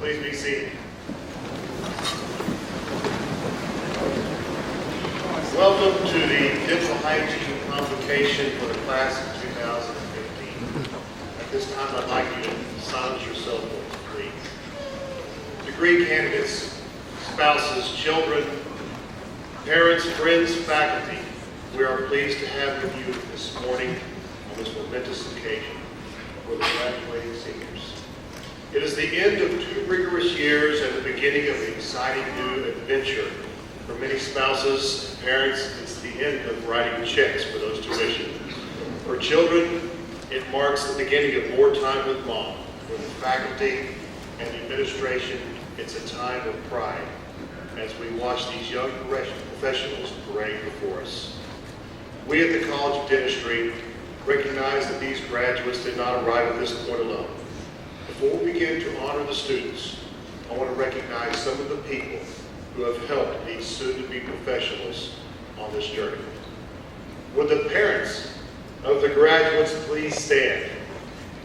Please be seated. Welcome to the dental hygiene convocation for the class of 2015. At this time, I'd like you to silence your cell phones, please. Degree candidates, spouses, children, parents, friends, faculty, we are pleased to have with you this morning on this momentous occasion for the graduating seniors. It is the end of 2 rigorous years and the beginning of an exciting new adventure. For many spouses and parents, it's the end of writing checks for those tuitions. For children, it marks the beginning of more time with mom. For the faculty and the administration, it's a time of pride as we watch these young professionals parade before us. We at the College of Dentistry recognize that these graduates did not arrive at this point alone. Before we begin to honor the students, I want to recognize some of the people who have helped these soon-to-be professionals on this journey. Would the parents of the graduates please stand?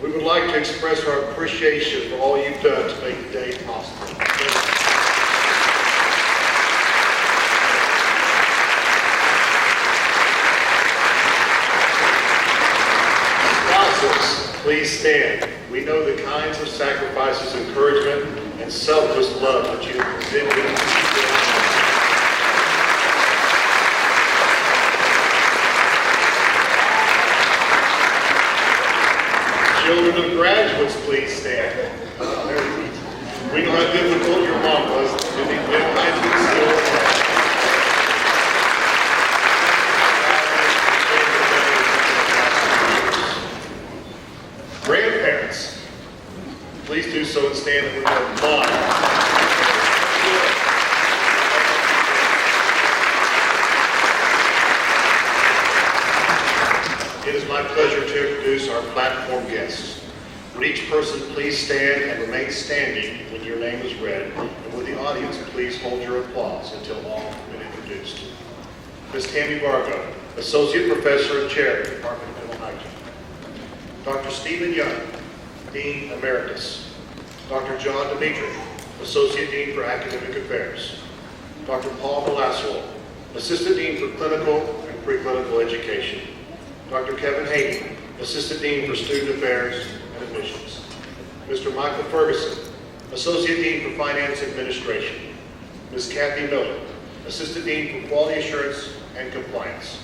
We would like to express our appreciation for all you've done to make the day possible. Spouses, please stand. We know the kinds of sacrifices, encouragement, and selfless love that you have presented. Children of graduates, please stand. We know how difficult your mom was. Grandparents, please do so and stand with your mom. It is my pleasure to introduce our platform guests. Would each person please stand and remain standing when your name is read, and would the audience please hold your applause until all have been introduced. Ms. Tammy Vargo, Associate Professor and Chair of the Department of Dental Hygiene. Dr. Stephen Young, Dean Emeritus. Dr. John Dimitri, Associate Dean for Academic Affairs. Dr. Paul Velasquez, Assistant Dean for Clinical and Preclinical Education. Dr. Kevin Haney, Assistant Dean for Student Affairs and Admissions. Mr. Michael Ferguson, Associate Dean for Finance Administration. Ms. Kathy Miller, Assistant Dean for Quality Assurance and Compliance.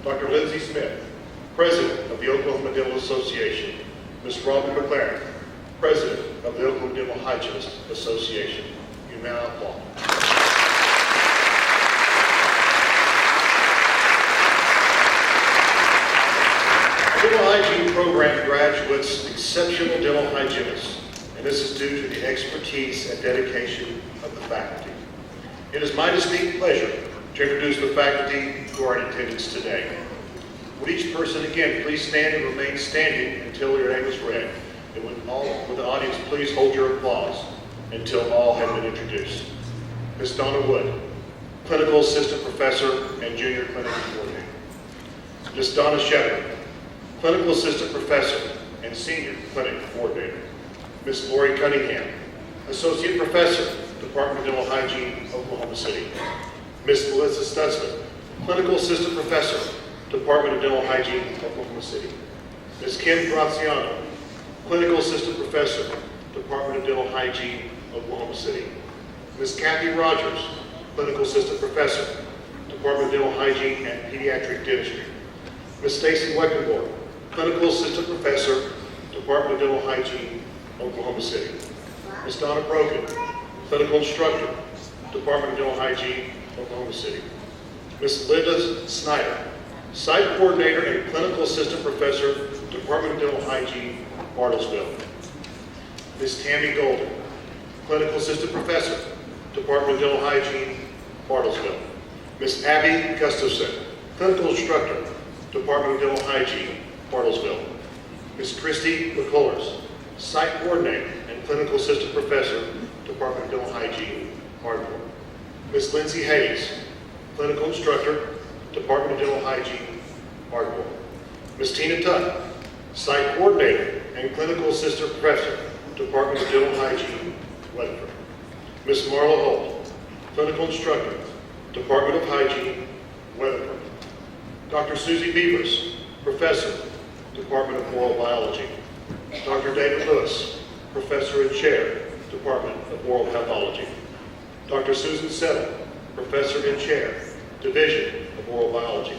Dr. Lindsay Smith, President of the Oklahoma Dental Association. Ms. Robin McLaren, President of the Oklahoma Dental Hygienists Association. You now applaud. Dental hygiene program graduates exceptional dental hygienists, and this is due to the expertise and dedication of the faculty. It is my distinct pleasure to introduce the faculty who are in attendance today. Would each person again please stand and remain standing until your name is read, and would the audience please hold your applause until all have been introduced. Ms. Donna Wood, Clinical Assistant Professor and Junior Clinical Coordinator. Ms. Donna Shepherd, Clinical Assistant Professor and Senior Clinic Coordinator. Ms. Lori Cunningham, Associate Professor, Department of Dental Hygiene, Oklahoma City. Ms. Melissa Stutzman, Clinical Assistant Professor, Department of Dental Hygiene, Oklahoma City. Ms. Kim Graziano, Clinical Assistant Professor, Department of Dental Hygiene, Oklahoma City. Ms. Kathy Rogers, Clinical Assistant Professor, Department of Dental Hygiene and Pediatric Dentistry. Ms. Stacy Weckenborg, Clinical Assistant Professor, Department of Dental Hygiene, Oklahoma City. Ms. Donna Brogan, Clinical Instructor, Department of Dental Hygiene, Oklahoma City. Ms. Linda Snyder, Site Coordinator and Clinical Assistant Professor, Department of Dental Hygiene, Bartlesville. Ms. Tammy Golden, Clinical Assistant Professor, Department of Dental Hygiene, Bartlesville. Ms. Abby Gustafson, Clinical Instructor, Department of Dental Hygiene, Bartlesville. Ms. Christy McCullers, Site Coordinator and Clinical Assistant Professor, Department of Dental Hygiene, Ardmore. Ms. Lindsay Hayes, Clinical Instructor, Department of Dental Hygiene, Ardmore. Ms. Tina Tutt, Site Coordinator and Clinical Assistant Professor, Department of Dental Hygiene, Weatherford. Ms. Marla Holt, Clinical Instructor, Department of Hygiene, Weatherford. Dr. Susie Beavers, Professor, Department of Oral Biology. Dr. David Lewis, Professor and Chair, Department of Oral Pathology. Dr. Susan Settle, Professor and Chair, Division of Oral Biology.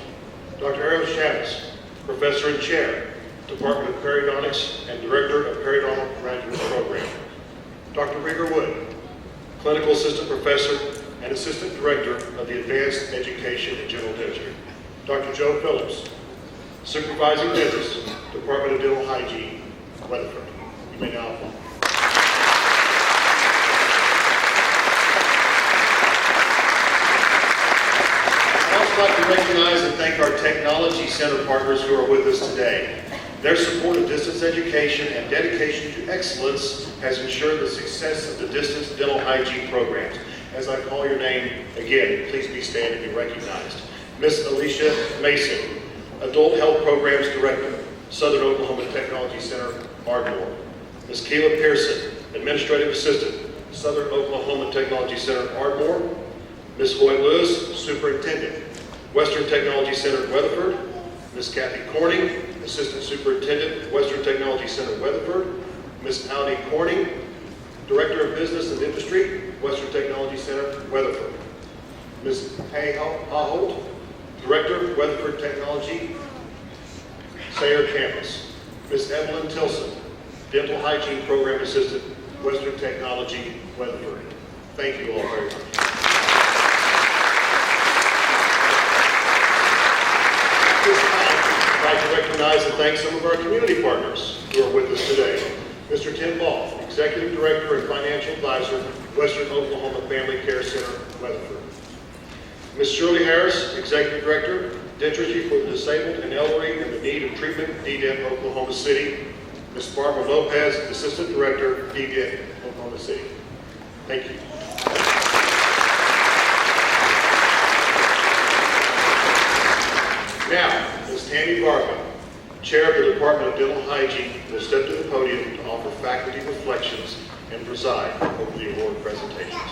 Dr. Aaron Shamus, Professor and Chair, Department of Periodontics and Director of Periodontal Graduate Program. Dr. Rieger Wood, Clinical Assistant Professor and Assistant Director of the Advanced Education in General Dentistry. Dr. Joe Phillips, Supervising Dentist, Department of Dental Hygiene, Weatherford. You may now apply. I'd also like to recognize and thank our Technology Center partners who are with us today. Their support of distance education and dedication to excellence has ensured the success of the distance dental hygiene programs. As I call your name again, please be standing and be recognized. Ms. Alicia Mason, Adult Health Programs Director, Southern Oklahoma Technology Center, Ardmore. Ms. Keila Pearson, Administrative Assistant, Southern Oklahoma Technology Center, Ardmore. Ms. Hoyt Lewis, Superintendent, Western Technology Center, Weatherford. Ms. Kathy Corning, Assistant Superintendent, Western Technology Center, Weatherford. Ms. Audi Corning, Director of Business and Industry, Western Technology Center, Weatherford. Ms. Hay Holt, Director, Weatherford Technology, Sayre Campus. Ms. Evelyn Tilson, Dental Hygiene Program Assistant, Western Technology, Weatherford. Thank you all very much. At this time, I'd like to recognize and thank some of our community partners who are with us today. Mr. Tim Ball, Executive Director and Financial Advisor, Western Oklahoma Family Care Center, Weatherford. Ms. Shirley Harris, Executive Director, Dentistry for the Disabled and Elderly in the Need of Treatment, DDET, Oklahoma City. Ms. Barbara Lopez, Assistant Director, DDET, Oklahoma City. Thank you. Now, Ms. Tammy Garvin, Chair of the Department of Dental Hygiene, will step to the podium to offer faculty reflections and preside over the award presentations.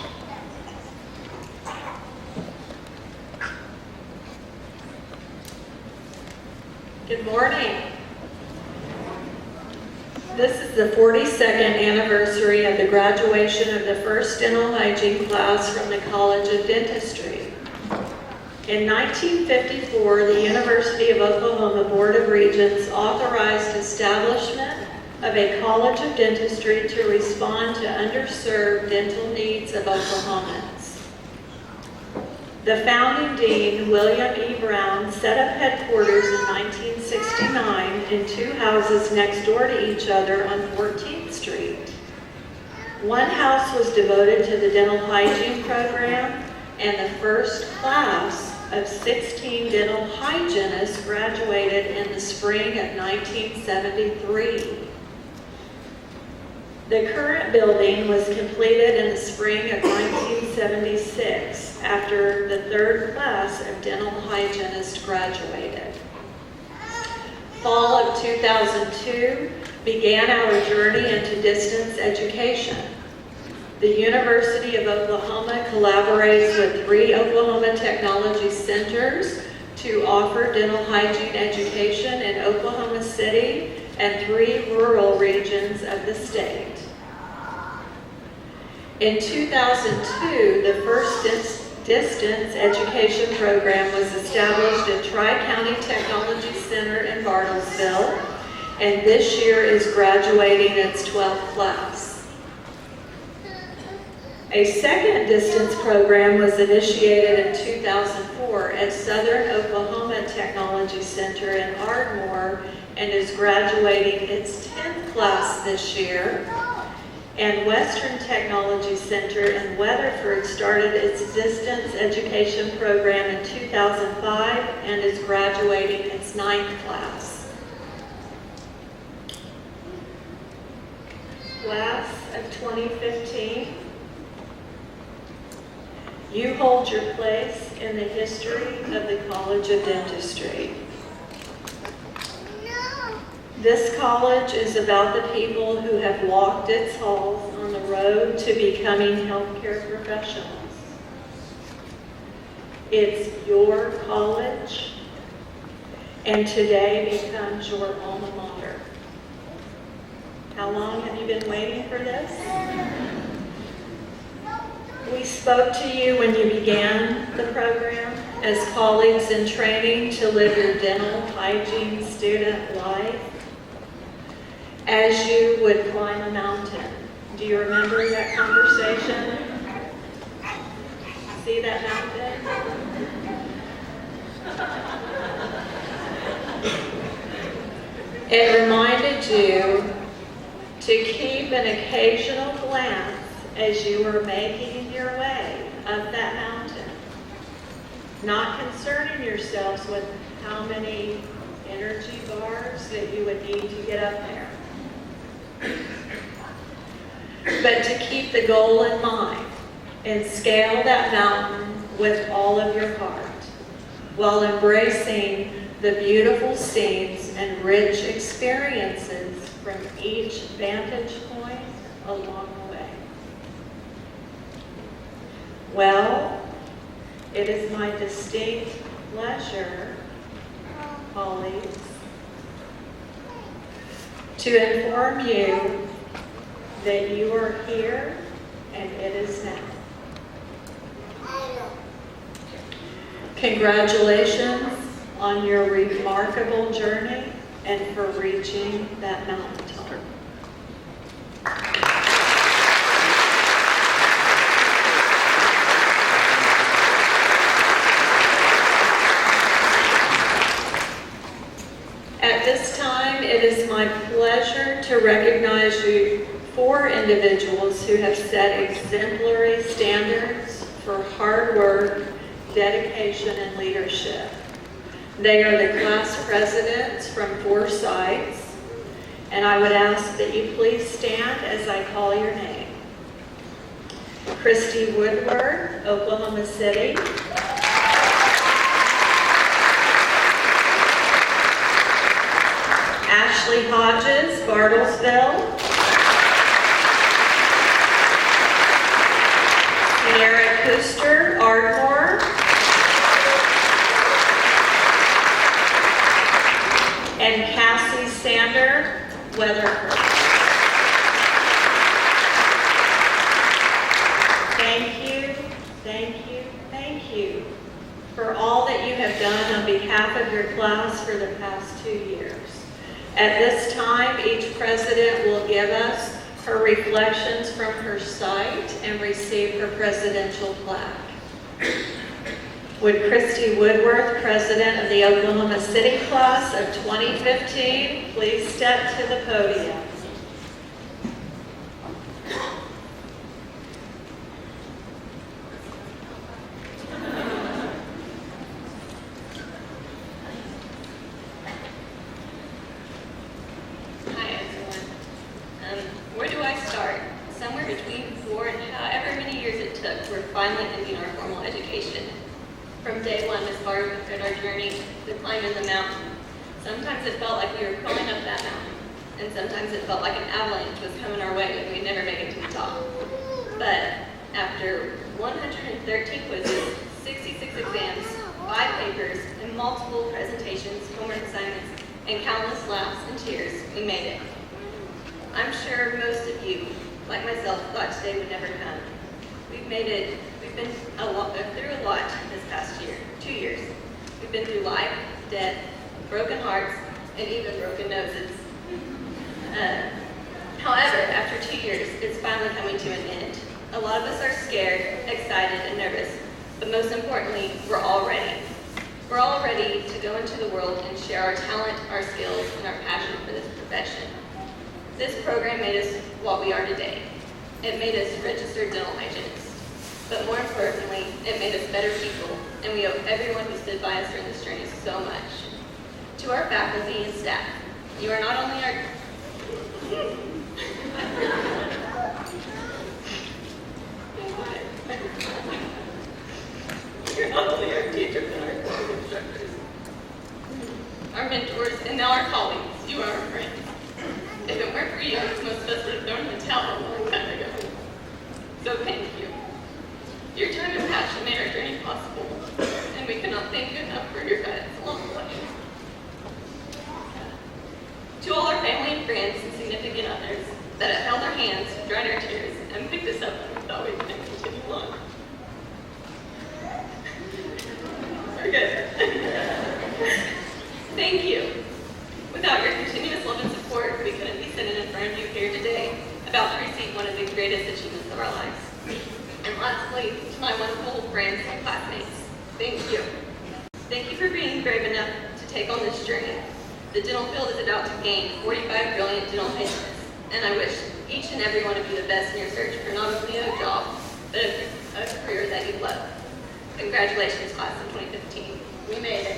Good morning. This is the 42nd anniversary of the graduation of the first dental hygiene class from the College of Dentistry. In 1954, the University of Oklahoma Board of Regents authorized establishment of a College of Dentistry to respond to underserved dental needs of Oklahomans. The founding dean, William E. Brown, set up headquarters in 1969 in two houses next door to each other on 14th Street. One house was devoted to the dental hygiene program, and the first class of 16 dental hygienists graduated in the spring of 1973. The current building was completed in the spring of 1976 after the third class of dental hygienists graduated. Fall of 2002 began our journey into distance education. The University of Oklahoma collaborates with 3 Oklahoma Technology Centers to offer dental hygiene education in Oklahoma City and 3 rural regions of the state. In 2002, the first distance education program was established at Tri-County Technology Center in Bartlesville, and this year is graduating its 12th class. A second distance program was initiated in 2004 at Southern Oklahoma Technology Center in Ardmore and is graduating its 10th class this year. And Western Technology Center in Weatherford started its distance education program in 2005 and is graduating its 9th class. Class of 2015, you hold your place in the history of the College of Dentistry. This college is about the people who have walked its halls on the road to becoming healthcare professionals. It's your college, and today becomes your alma mater. How long have you been waiting for this? We spoke to you when you began the program as colleagues in training to live your dental hygiene student life as you would climb a mountain. Do you remember that conversation? See that mountain? It reminded you to keep an occasional glance as you were making your way up that mountain, not concerning yourselves with how many energy bars that you would need to get up there, but to keep the goal in mind and scale that mountain with all of your heart while embracing the beautiful scenes and rich experiences from each vantage point along the way. Well, it is my distinct pleasure, colleagues, to inform you that you are here and it is now. Congratulations on your remarkable journey and for reaching that mountaintop. At this time, it is my pleasure to recognize you 4 individuals who have set exemplary standards for hard work, dedication, and leadership. They are the class presidents from 4 sites, and I would ask that you please stand as I call your name. Christy Woodward, Oklahoma City. Ashley Hodges, Bartlesville. Sierra Kuster, Ardmore. And Cassie Sander, Weatherford. Thank you for all that you have done on behalf of your class for the past 2 years. At this time, each president will give us her reflections from her site and receive her presidential plaque. Would Christy Woodworth, president of the Oklahoma City class of 2015, please step to the podium. Hi everyone. Where do I start? Somewhere between 4 and however many years it took, we're finally ending our formal education. From day one, as far as our journey to climbing the mountain, sometimes it felt like we were crawling up that mountain, and sometimes it felt like an avalanche was coming our way and we'd never make it to the top. But after 113 quizzes, 66 exams, 5 papers, and multiple presentations, homework assignments, and countless laughs and tears, we made it. I'm sure most of you, like myself, thought today would never come. We've made it. We've been through a lot this past year, 2 years. We've been through life, death, broken hearts, and even broken noses. However, after 2 years, it's finally coming to an end. A lot of us are scared, excited, and nervous, but most importantly, we're all ready. We're all ready to go into the world and share our talent, our skills, and our passion for this profession. This program made us what we are today. It made us registered dental hygienists. But more importantly, it made us better people, and we owe everyone who stood by us during this journey so much. To our faculty and staff, you are not only our... You're not only our teachers and our instructors, our mentors, and now our colleagues. You are our friends. greatest achievements of our lives. And lastly, to my wonderful friends and classmates, thank you. Thank you for being brave enough to take on this journey. The dental field is about to gain 45 brilliant dental hygienists, and I wish each and every one of you the best in your search for not only a job, but a career that you love. Congratulations, class of 2015. We made it.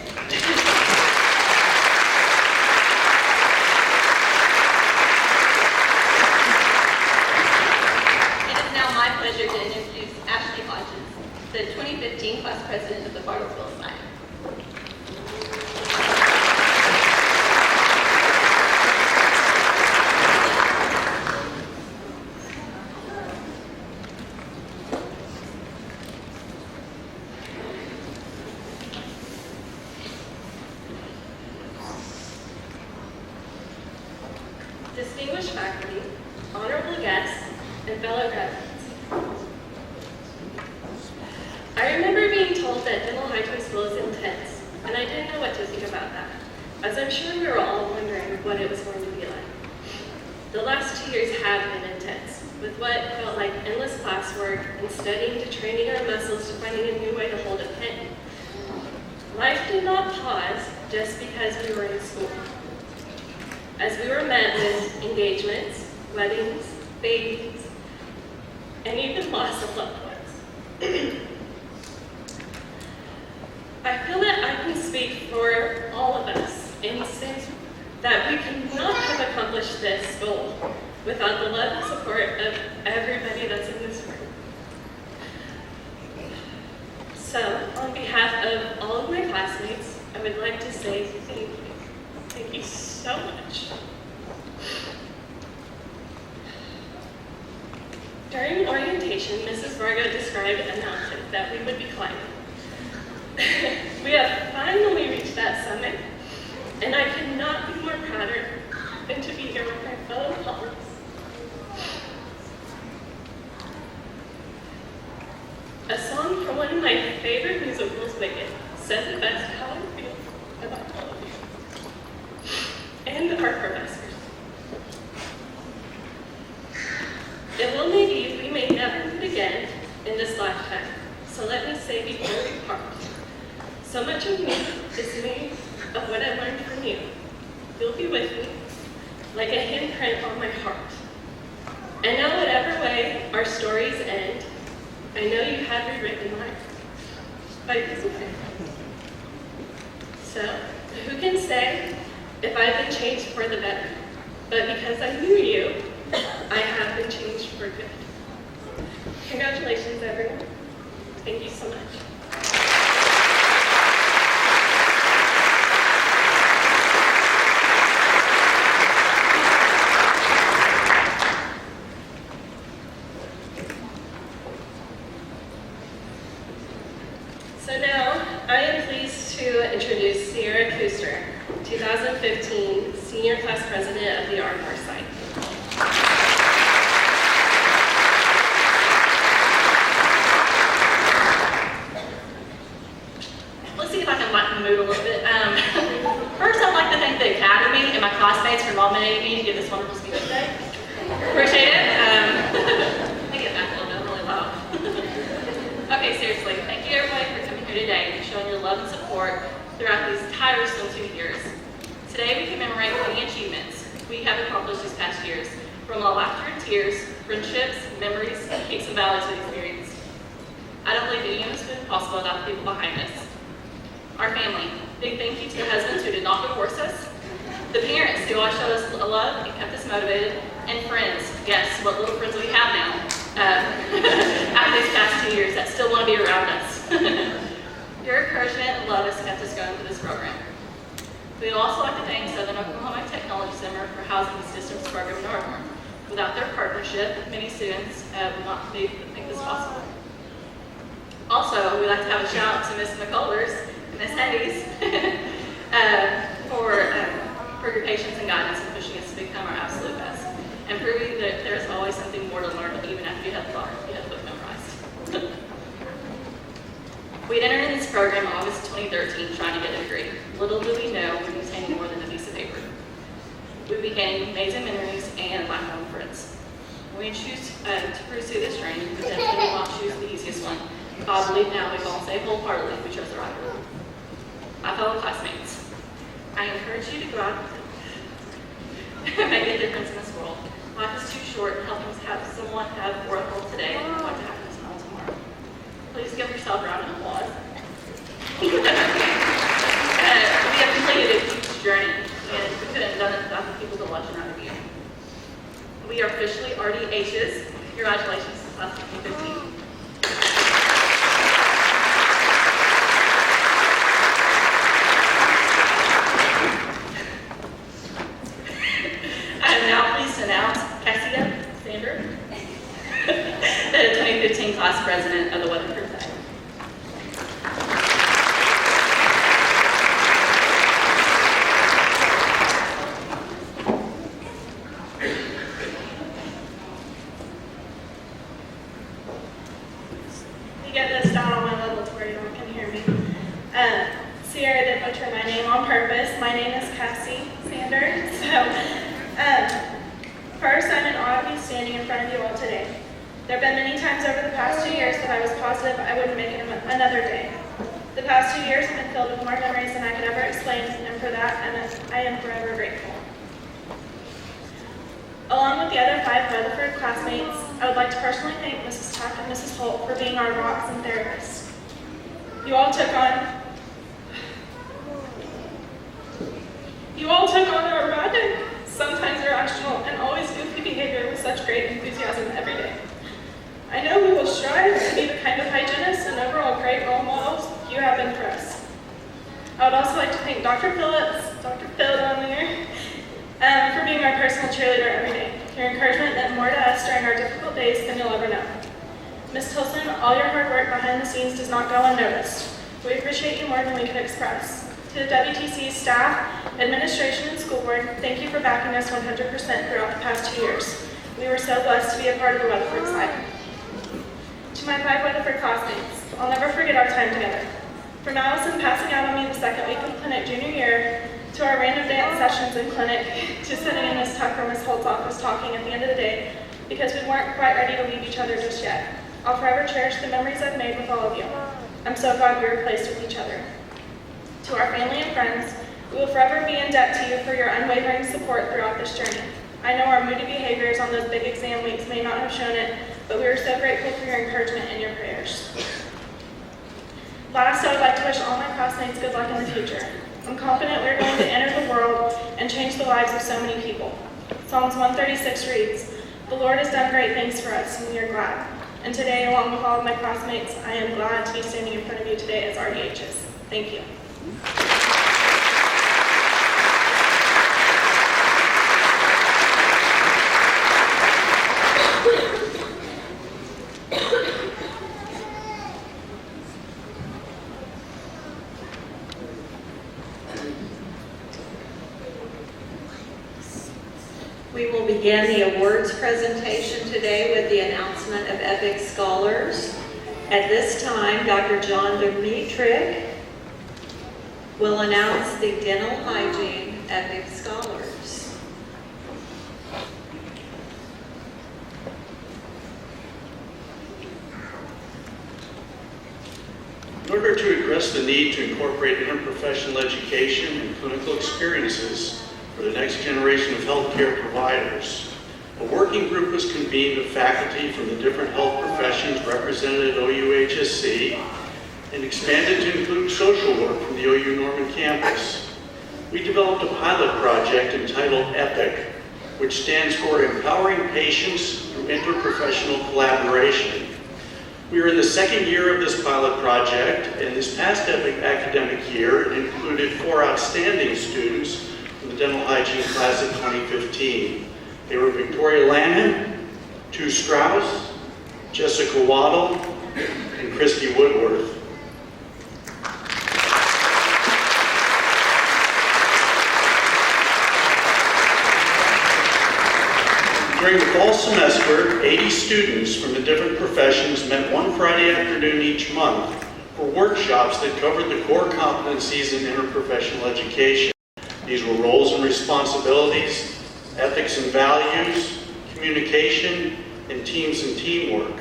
It is now my pleasure to introduce Ashley Hodges, the 2015 class president of the Bartlesville site. Distinguished faculty, honorable guests, and fellow graduates. I remember being told that dental hygiene school is intense, and I didn't know what to think about that, as I'm sure we were all wondering what it was going to be like. The last 2 years have been intense, with what felt like endless classwork and studying to training our muscles to finding a new way to hold a pen. Life did not pause just because we were in school, as we were met with engagements, weddings, babies, and even loss of loved ones. I feel that I can speak for all of us in saying that we could not have accomplished this goal without the love and support of everybody that's in this room. So, on behalf of all of my classmates, I would like to say thank you. Thank you so much. During orientation, Mrs. Vargo described a mountain that we would be climbing. We have finally reached that summit, and I could not be more prouder than to be here with my fellow colleagues. A song from one of my favorite musicals, Wicked, says it best how I feel about all of you and our professors. It will be we may never meet again in this lifetime, so let me say before we part, so much of me is made of what I learned from you. You'll be with me, like a handprint on my heart. And now whatever way our stories end, I know you have rewritten mine by this way. So, who can say if I've been changed for the better? But because I knew you, I have been changed for good. Congratulations, everyone. Thank you so much. So now, I am pleased to introduce Sierra Kuster, 2015 Senior Class President of the Ardmore site. Let's see if I can lighten the mood a little bit. First, I'd like to thank the Academy and my classmates for nominating me to give this wonderful speech today. Appreciate it. Let me get back a little bit, really loud. Okay, seriously, thank you everybody for coming here today and showing your love and support throughout these tiresome 2 years. Today we commemorate many achievements we have accomplished these past years, from all laughter and tears, friendships, memories, and peaks and valleys we've experienced. I don't believe any of this would be possible without the people behind us. Our family, big thank you to the husbands who did not divorce us, the parents who always showed us love and kept us motivated, and friends, yes, what little friends we have now, after these past 2 years that still want to be around us. Your encouragement and love has kept us going through this program. We would also like to thank Southern Oklahoma Technology Center for housing the systems program in Ardmore. Without their partnership, many students would not make this possible. Also, we'd like to have a shout out to Ms. McCullers and Ms. Hedges for your patience and guidance in pushing us to become our absolute best, and proving that there is always something more to learn even after you have the book memorized. We entered in this program in August 2013 trying to get a degree. Little do we know we'd be obtaining more than a piece of paper. We became amazing memories and lifelong friends. We choose to pursue this journey, but definitely will not choose the easiest one. I believe now we can all say wholeheartedly we chose the right one. My fellow classmates, I encourage you to go out and make a difference in this world. Life is too short, helping someone have worthwhile today and like to have smile tomorrow. Please give yourself a round of applause. We have completed a huge journey, and we couldn't have done it without the people that watch out of you. We are officially RDHs. Congratulations to class of 2015. I am now pleased to announce Cassia Sander, the 2015 class president of the Weatherford Side. You get this down on my level to where you all can hear me. Sierra did butcher my name on purpose. My name is Cassie Sander. First, I'm in awe of you standing in front of you all today. There have been many times over the past 2 years that I was positive I wouldn't make it another day. The past 2 years have been filled with more memories than I could ever explain, and for that, I am forever grateful. Along with the other 5 Weatherford classmates, I would like to personally thank Mrs. Tuck and Mrs. Holt for being our rocks and therapists. You all took on our erratic, sometimes irrational, and always goofy behavior with such great enthusiasm every day. I know we will strive to be the kind of hygienists and overall great role models you have been for us. I would also like to thank Dr. Phillips, Dr. Phil down there, for being our personal cheerleader every day. Your encouragement meant more to us during our difficult days than you'll ever know. Ms. Tilson, all your hard work behind the scenes does not go unnoticed. We appreciate you more than we can express. To the WTC staff, administration, and school board, thank you for backing us 100% throughout the past 2 years. We were so blessed to be a part of the Weatherford side. To my 5 Weatherford classmates, I'll never forget our time together. From Allison passing out on me the second week of clinic junior year, to our random dance sessions in clinic, to sitting in Ms. Tuck or Ms. Holt's office talking at the end of the day, because we weren't quite ready to leave each other just yet. I'll forever cherish the memories I've made with all of you. I'm so glad we were placed with each other. To our family and friends, we will forever be in debt to you for your unwavering support throughout this journey. I know our moody behaviors on those big exam weeks may not have shown it, but we are so grateful for your encouragement and your prayers. Last, I would like to wish all my classmates good luck in the future. I'm confident we're going to enter the world and change the lives of so many people. Psalms 136 reads, "The Lord has done great things for us, and we are glad." And today, along with all of my classmates, I am glad to be standing in front of you today as RDHs. Thank you. We will begin the awards presentation today with the announcement of EPIC Scholars. At this time, Dr. John Dmitrik will announce the Dental Hygiene EPIC Scholars. In order to address the need to incorporate interprofessional education and clinical experiences for the next generation of healthcare providers, a working group was convened of faculty from the different health professions represented at OUHSC and expanded to include social work from the OU Norman campus. We developed a pilot project entitled EPIC, which stands for Empowering Patients Through Interprofessional Collaboration. We are in the second year of this pilot project, and this past EPIC academic year, it included 4 outstanding students from the dental hygiene class of 2015. They were Victoria Lanham, Tu Strauss, Jessica Waddle, and Christy Woodworth. During the fall semester, 80 students from the different professions met one Friday afternoon each month for workshops that covered the core competencies in interprofessional education. These were roles and responsibilities, ethics and values, communication, and teams and teamwork.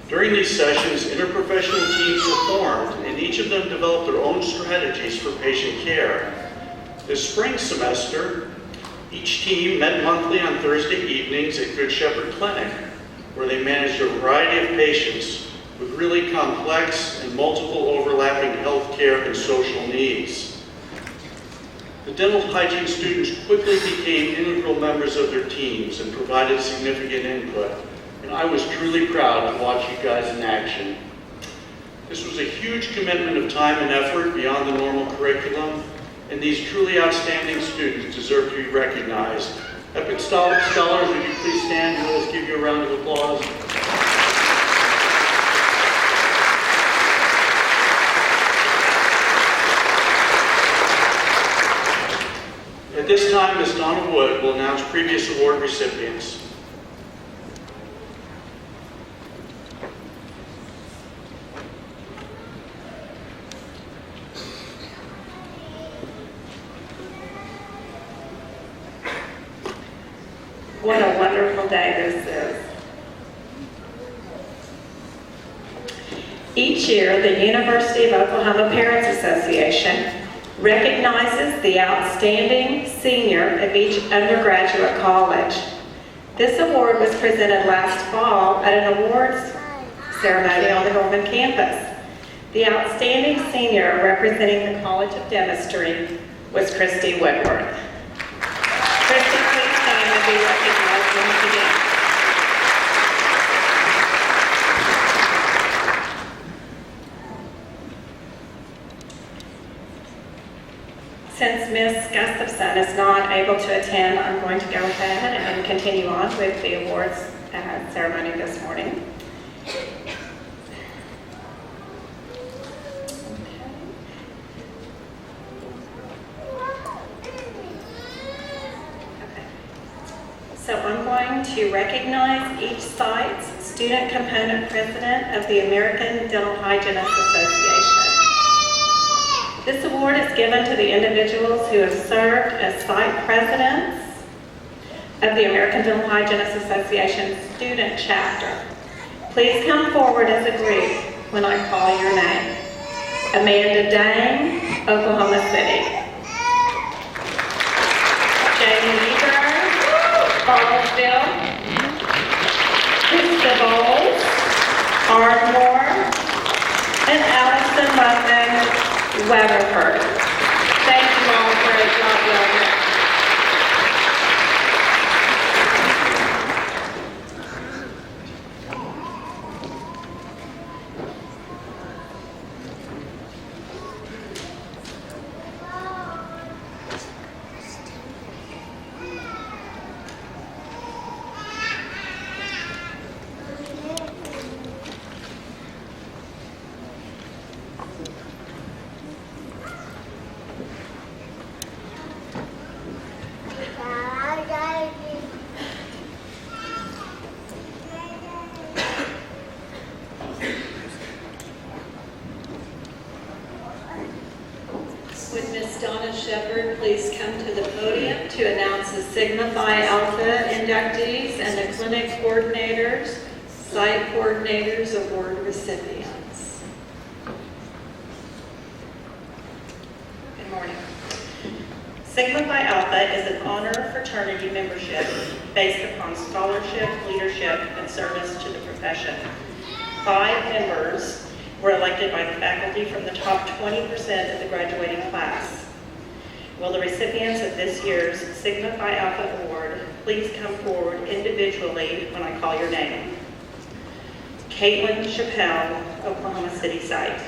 During these sessions, interprofessional teams were formed, and each of them developed their own strategies for patient care. This spring semester, each team met monthly on Thursday evenings at Good Shepherd Clinic, where they managed a variety of patients with really complex and multiple overlapping health care and social needs. The dental hygiene students quickly became integral members of their teams and provided significant input, and I was truly proud to watch you guys in action. This was a huge commitment of time and effort beyond the normal curriculum, and these truly outstanding students deserve to be recognized. Epic Scholars, would you please stand and let us give you a round of applause? At this time, Ms. Donna Wood will announce previous award recipients. What a wonderful day this is. Each year, the University of Oklahoma Parents Association recognizes the outstanding senior of each undergraduate college. This award was presented last fall at an awards ceremony on the Norman campus. The outstanding senior representing the College of Dentistry was Christy Whitworth. Christy, please stand and be recognized once again. Since Ms. Gustafson is not able to attend, I'm going to go ahead and continue on with the awards ceremony this morning. So I'm going to recognize each site's student component president of the American Dental Hygienists Association. This award is given to the individuals who have served as site presidents of the American Dental Hygienists Association student chapter. Please come forward as a group when I call your name. Amanda Dang, Oklahoma City. Jamie Eber, Baldwin. Krista Bowles, Ardmore, and Allison London, Weatherford. Thank you all for a job well done. Would Ms. Donna Shepard please come to the podium to announce the Sigma Phi Alpha inductees and the clinic coordinators, site coordinators, award recipients. Good morning. Sigma Phi Alpha is an honor fraternity membership based upon scholarship, leadership, and service to the profession. 5 members were elected by the faculty from the top 20% of the graduating class. Will the recipients of this year's Sigma Phi Alpha Award please come forward individually when I call your name? Caitlin Chappelle, Oklahoma City site.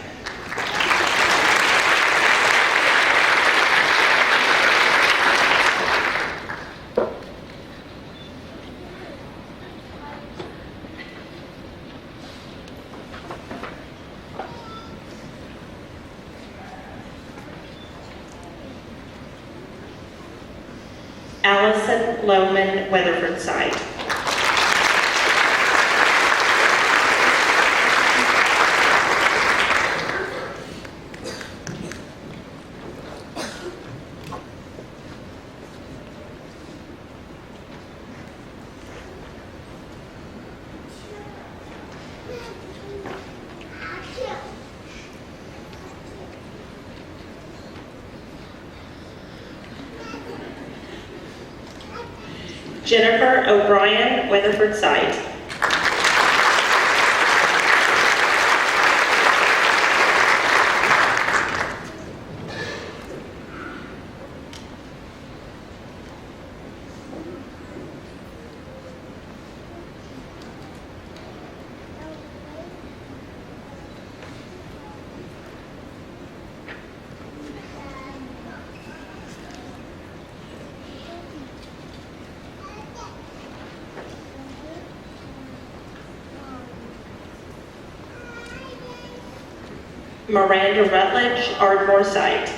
Allison Lohman, Weatherford site. Jennifer O'Brien, Weatherford Site. Miranda Rutledge, Ardmore Site.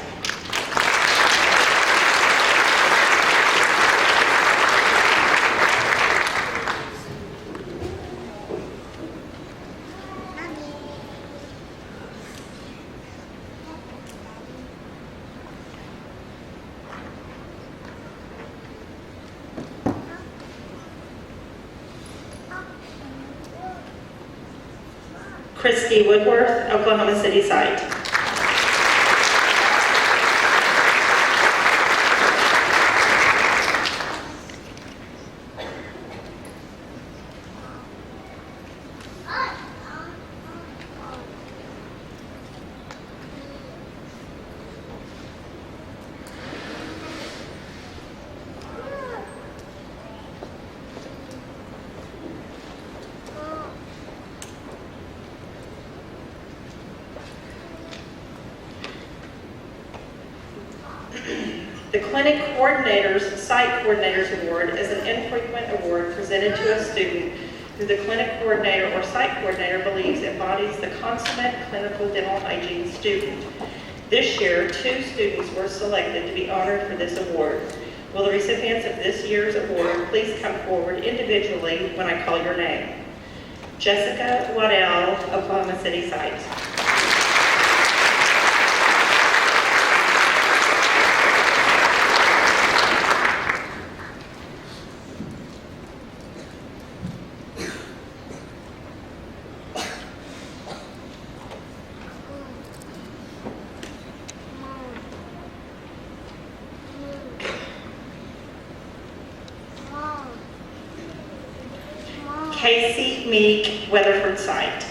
Christy Woodworth, Oklahoma City Site. The Clinic Coordinators Site Coordinators Award is an infrequent award presented to a student who the clinic coordinator or site coordinator believes embodies the consummate clinical dental hygiene student. This year, 2 students were selected to be honored for this award. Will the recipients of this year's award please come forward individually when I call your name? Jessica Waddell, Oklahoma City Site. Casey Meek, Weatherford Site.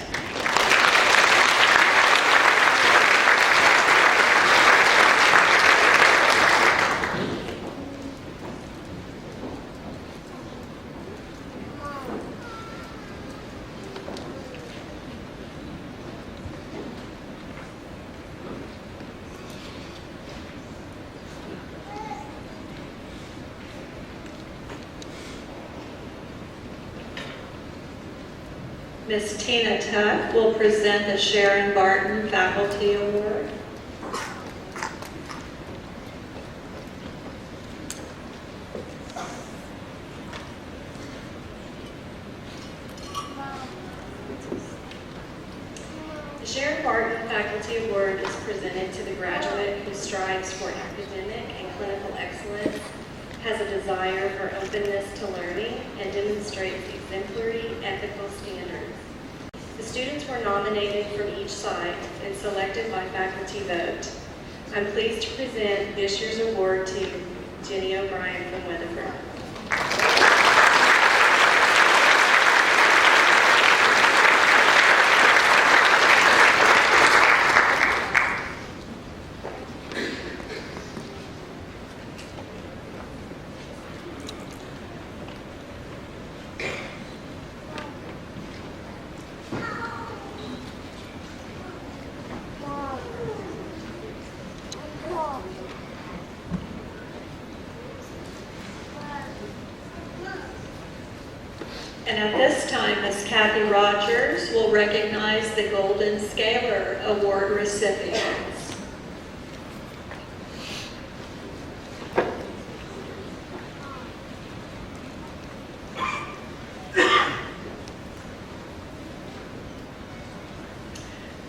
Ms. Tina Tuck will present the Sharon Barton Faculty Award. The Sharon Barton Faculty Award is presented to the graduate who strives for academic and clinical excellence, has a desire for openness to learning, and demonstrates exemplary ethical standards. The students were nominated from each site and selected by faculty vote. I'm pleased to present this year's award to Jenny O'Brien from Weatherford. And at this time, Ms. Kathy Rogers will recognize the Golden Scalar Award recipients.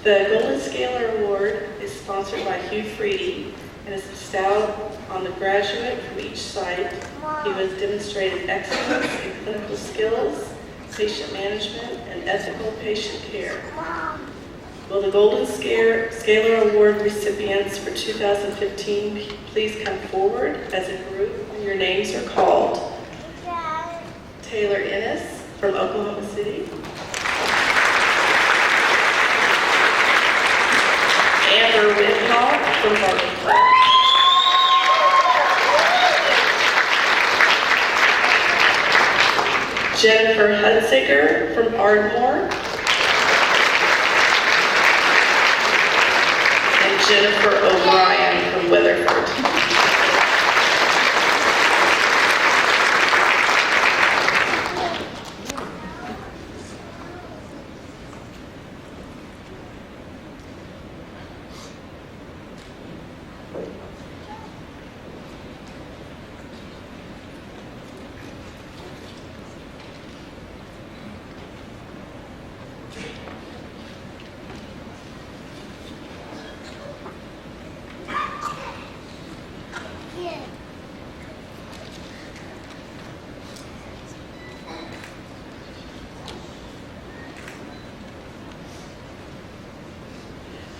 The Golden Scalar Award is sponsored by Hugh Freedy and is bestowed on the graduate from each site who has demonstrated excellence in clinical skills, patient management, and ethical patient care. Will the Golden Scalar Award recipients for 2015 please come forward as a group when your names are called? Taylor Ennis from Oklahoma City. Amber Whitlock from Barnsley. Jennifer Hunsicker from Ardmore. And Jennifer O'Brien from Weatherford.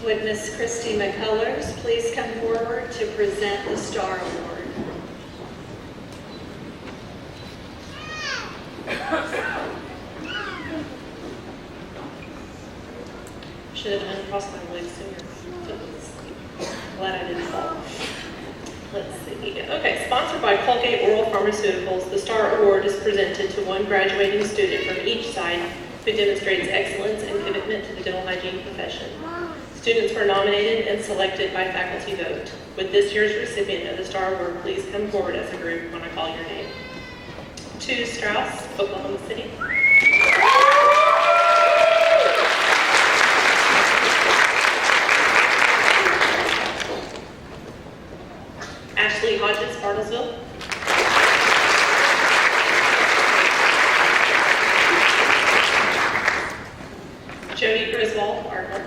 Would Miss Christy McCullers please come forward to present the Star Award? Should have uncrossed my legs sooner. Glad I didn't fall. Let's see. Okay, sponsored by Colgate Oral Pharmaceuticals, the Star Award is presented to one graduating student from each site who demonstrates excellence and commitment to the dental hygiene profession. Students were nominated and selected by faculty vote. Would this year's recipient of the Star Award please come forward as a group when I call your name? 2 Strauss, Oklahoma City. Ashley Hodges, Bartlesville. Jody Griswold, Ardmore.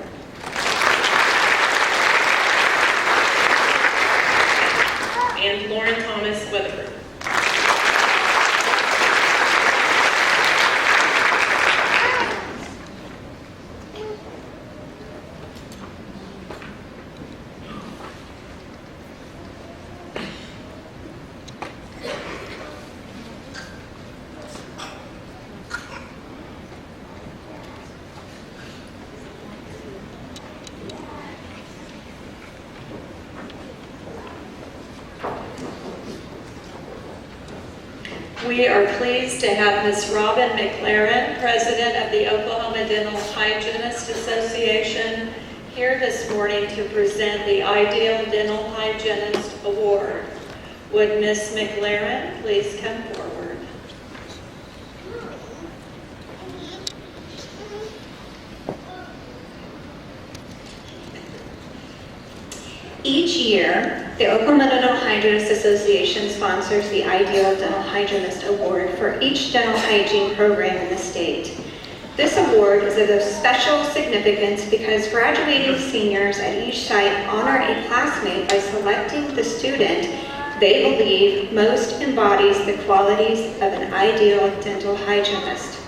And Lauren Thomas, Weatherford. We are pleased to have Ms. Robin McLaren, President of the Oklahoma Dental Hygienist Association, here this morning to present the Ideal Dental Hygienist Award. Would Ms. McLaren please come forward? Each year, the Oklahoma Dental Hygienist Association sponsors the Ideal Dental Hygienist Award for each dental hygiene program in the state. This award is of special significance because graduating seniors at each site honor a classmate by selecting the student they believe most embodies the qualities of an ideal dental hygienist,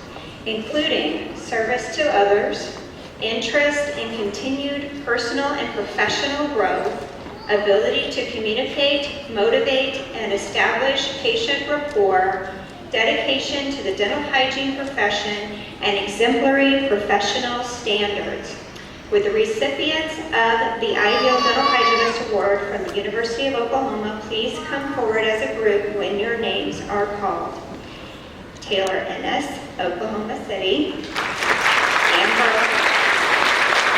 including service to others, interest in continued personal and professional growth, ability to communicate, motivate, and establish patient rapport, dedication to the dental hygiene profession, and exemplary professional standards. With the recipients of the Ideal Dental Hygienist Award from the University of Oklahoma, please come forward as a group when your names are called. Taylor Ennis, Oklahoma City.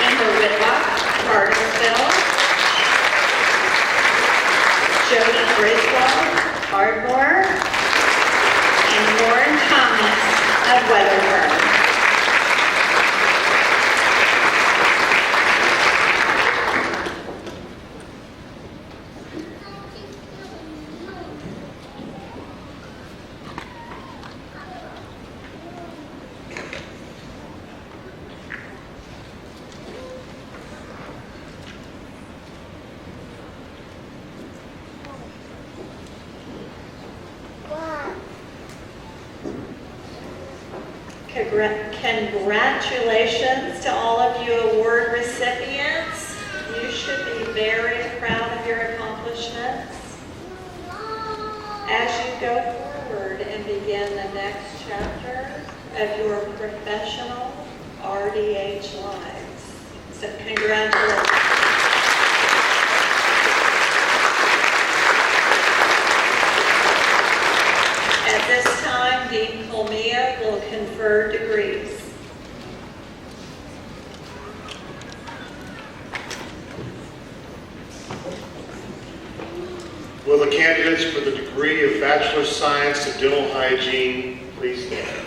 Amber Whitlock, Bartlesville. Jody Griswold, Ardmore. And Lauren Thomas of Weatherford. Congratulations to all of you award recipients. You should be very proud of your accomplishments. As you go forward and begin the next chapter of your professional RDH lives. So congratulations. At this time, Dean Colmia will confer degrees. Will the candidates for the degree of Bachelor of Science in Dental Hygiene please stand?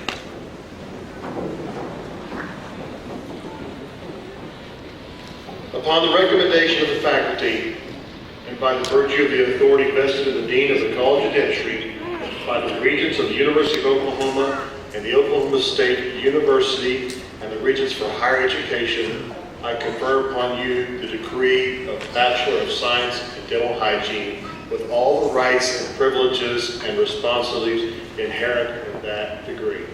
Upon the recommendation of the faculty, and by the virtue of the authority vested in the Dean of the College of Dentistry, by the Regents of the University of Oklahoma and the Oklahoma State University and the Regents for Higher Education, I confer upon you the degree of Bachelor of Science in Dental Hygiene with all the rights and privileges and responsibilities inherent in that degree.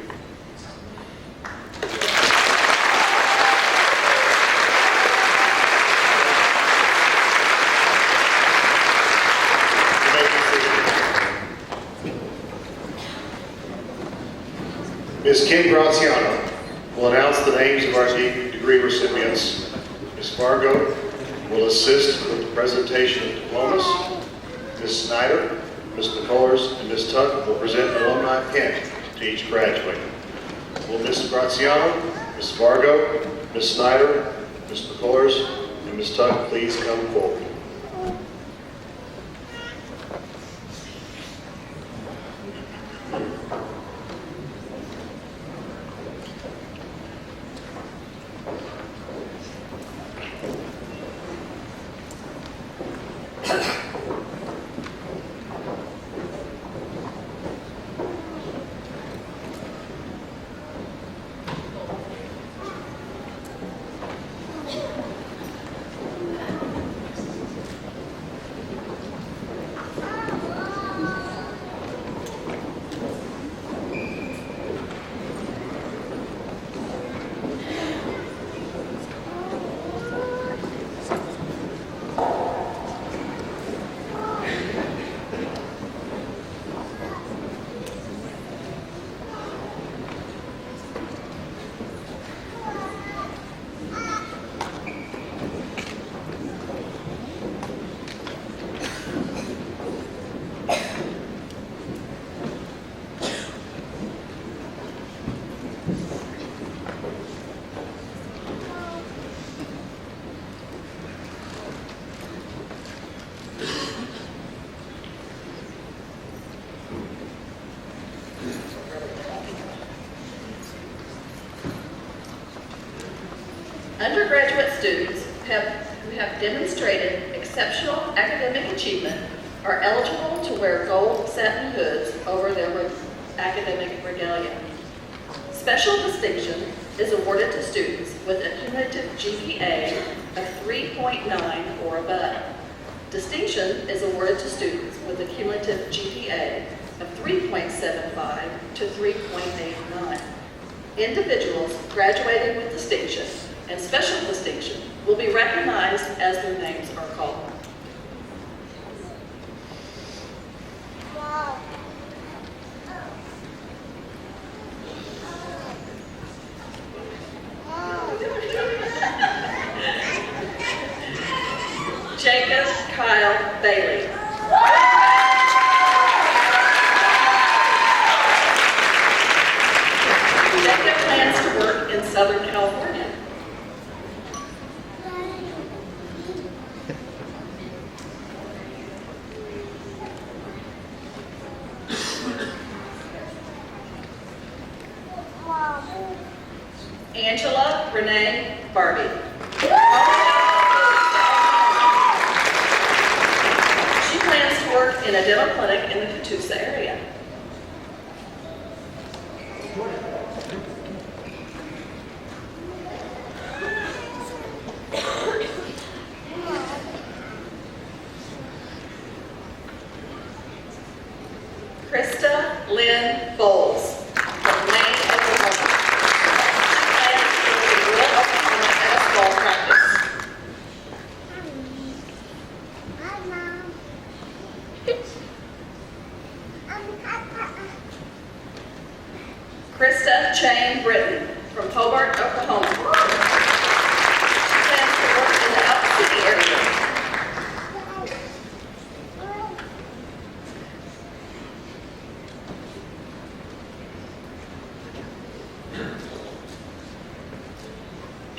Ms. Kim Graziano will announce the names of our degree recipients. Ms. Fargo will assist with the presentation of diplomas. Ms. Snyder, Ms. McCullers, and Ms. Tuck will present an alumni pin to each graduate. Will Ms. Graziano, Ms. Fargo, Ms. Snyder, Ms. McCullers, and Ms. Tuck please come forward? Undergraduate students who have demonstrated exceptional academic achievement are eligible to wear gold satin hoods over their academic regalia. Special distinction is awarded to students with a cumulative GPA of 3.9 or above. Distinction is awarded to students with a cumulative GPA of 3.75 to 3.89. Individuals graduating with distinction and special distinction will be recognized as their names are called. Jacob Kyle Bailey. Jacob plans to work in Southern California. Angela Renee Barbie. She plans to work in a dental clinic in the Catoosa area. Krista Lynn Bowles from Maine, Oklahoma. She plans to work in rural Oklahoma asphalt practice. Hi, Mom.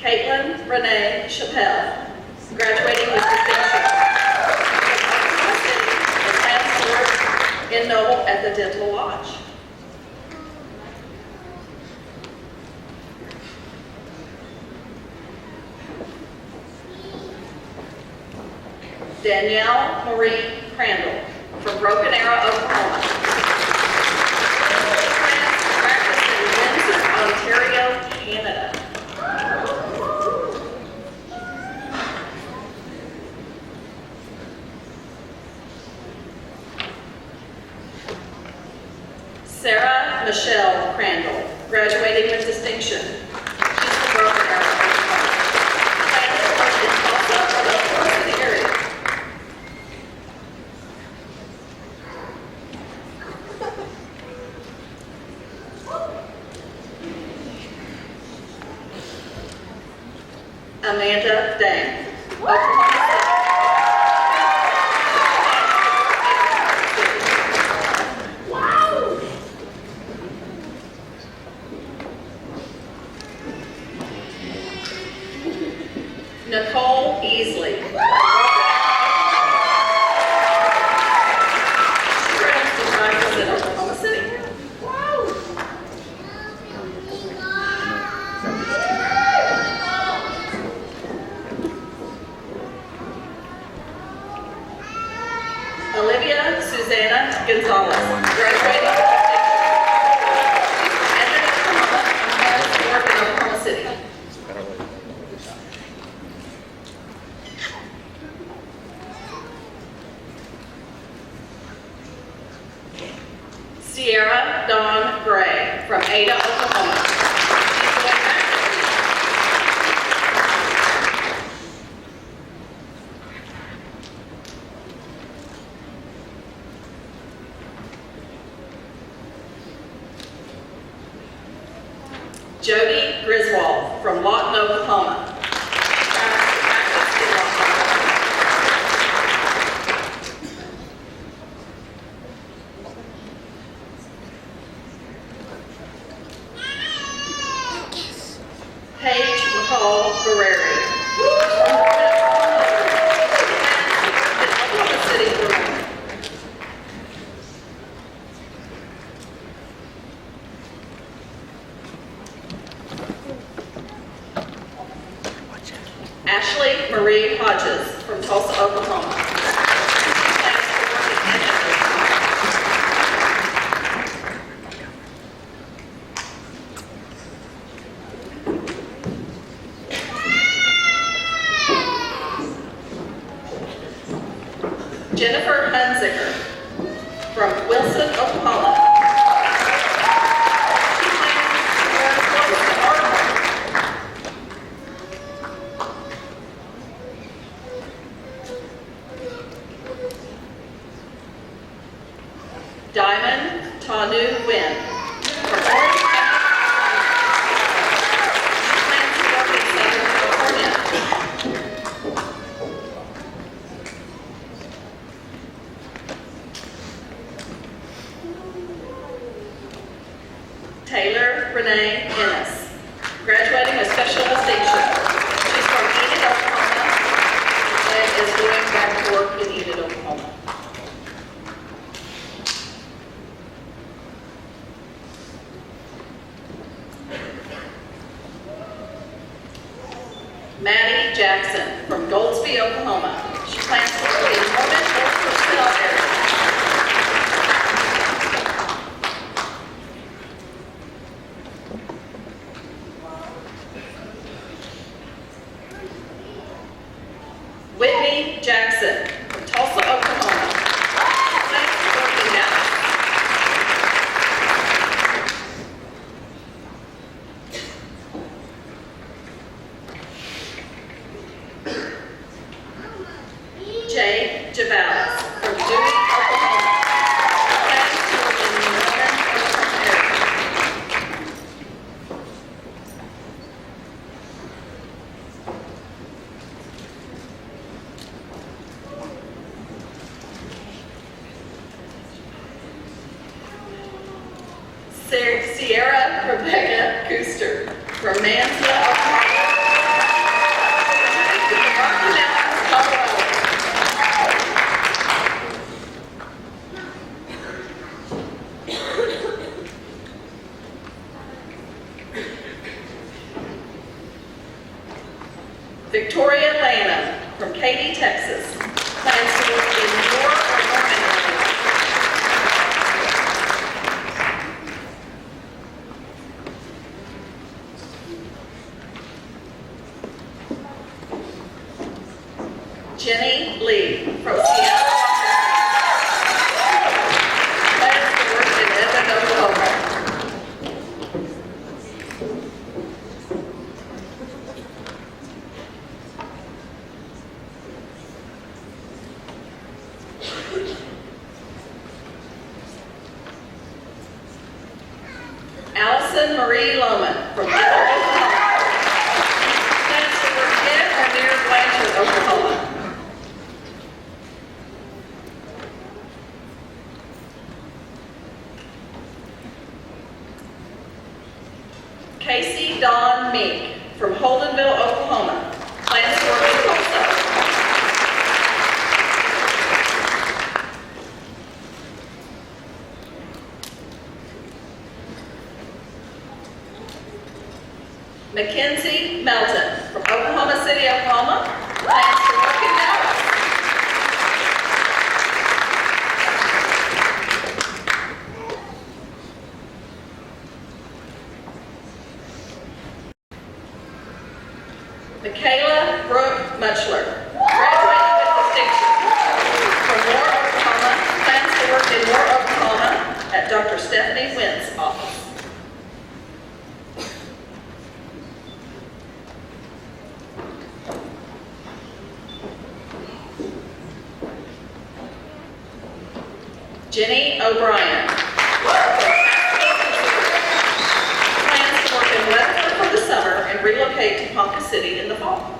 Caitlin Renee Chappelle, graduating with distinction from Oklahoma City and plans to work in Noble at the Dental Lodge. Danielle Marie Crandall from Broken Arrow, Oklahoma. She plans to practice in Windsor, Ontario, Canada. Sarah Michelle Crandall, graduating with distinction. She's from Broken Arrow, Oklahoma. Plans to work in Tulsa or the Oklahoma City area. Amanda Dang, Oklahoma City. Nicole Easley. She plans to practice in Oklahoma City. Olivia Susanna Gonzalez, graduating with distinction. She's from Edmond, Oklahoma, and plans to work in Oklahoma City. Sierra Dawn Gray from Ada, Oklahoma. She's going back to Jody Griswold from Lawton, Oklahoma. She plans to practice in Lawton, Oklahoma. Paige McCall Guerreri. Oklahoma City, Vermont. Ashley Marie Hodges from Tulsa, Oklahoma. She plans to work in Edmond, Oklahoma. Jennifer Hunziker from Wilson, Oklahoma. She plans to work close to Ardmore. Diamond Tanu Wynn from Orange County. She plans to work in Southern California. Taylor Renee Ennis, graduating with special distinction. She's from Enid, Oklahoma, and is going back to work in Enid, Oklahoma. Maddie Jackson from Goldsby, Oklahoma. She plans to work in Norman or Purcell area. Whitney Jackson from Tulsa, Oklahoma. She plans to work in Dallas. Jay Javalis from Dewey, Oklahoma. She plans to work in the Norman, Oklahoma area. Sierra Rebecca Cooster from Mansfield, Oklahoma. Victoria Lanham from Katy, Texas. Plans to work in Moore or Norman area. Jenny Lee from Seattle, Washington. Plans to work in Edmond, Oklahoma. Allison Marie Lohman from Denver, Oklahoma. Plans to work in or near Blanchard, Oklahoma. Casey Dawn Meek from Holdenville, Oklahoma. Plans to work in Tulsa. Mackenzie Melton from Oklahoma City, Oklahoma. Plans to work in Dallas. Michaela Brooke Muchler, graduating with distinction from Moore, Oklahoma. Plans to work in Moore, Oklahoma at Dr. Stephanie Wynn's office. Jenny O'Brien. Plans to work in Weatherford for the summer and relocate to Ponca City in the fall.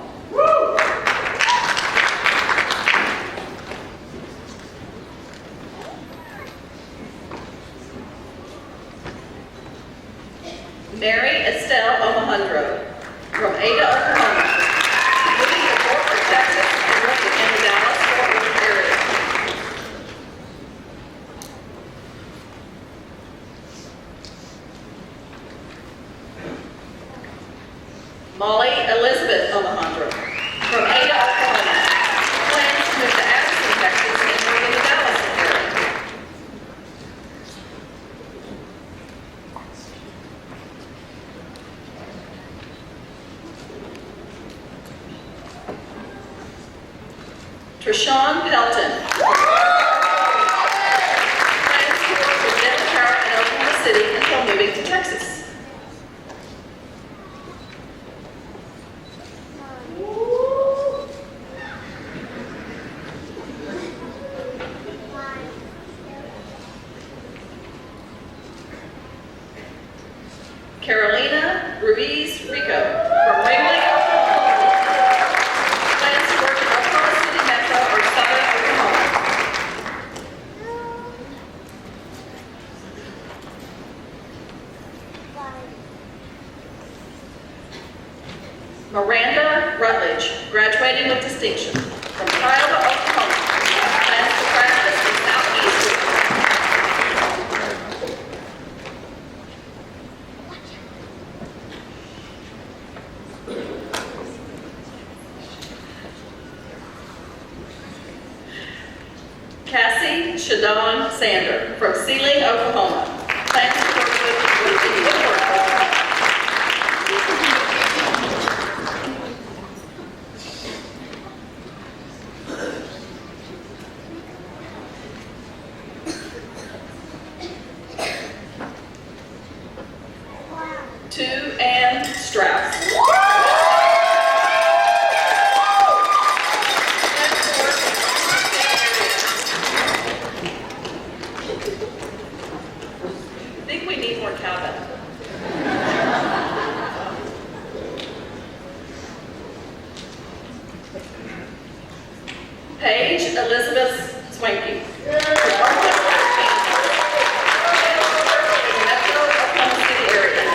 Mary Estelle Omohundro from Ada, Oklahoma. Moving to Fort Worth, Texas, and working in the Dallas-Fort Worth area. Molly Elizabeth Omohundro from Ada, Oklahoma. Plans to move to Addison, Texas, and work in the Dallas area. Trishawn Pelton. Plans to work with dental care in Oklahoma City until moving to Texas. Carolina Ruiz Rico from Ringling, Oklahoma. Plans to work in Oklahoma City Metro or Southern Oklahoma. Miranda Rutledge, graduating with distinction from Tioga, Oklahoma. Plans to practice in Southeast Oklahoma. Cassie Shadon Sander from Sealing, Oklahoma. Plans to work with Woodward, Oklahoma. To Ann Strauss. I think we need more cabin. Paige Elizabeth Swanky. Metro Oklahoma City area.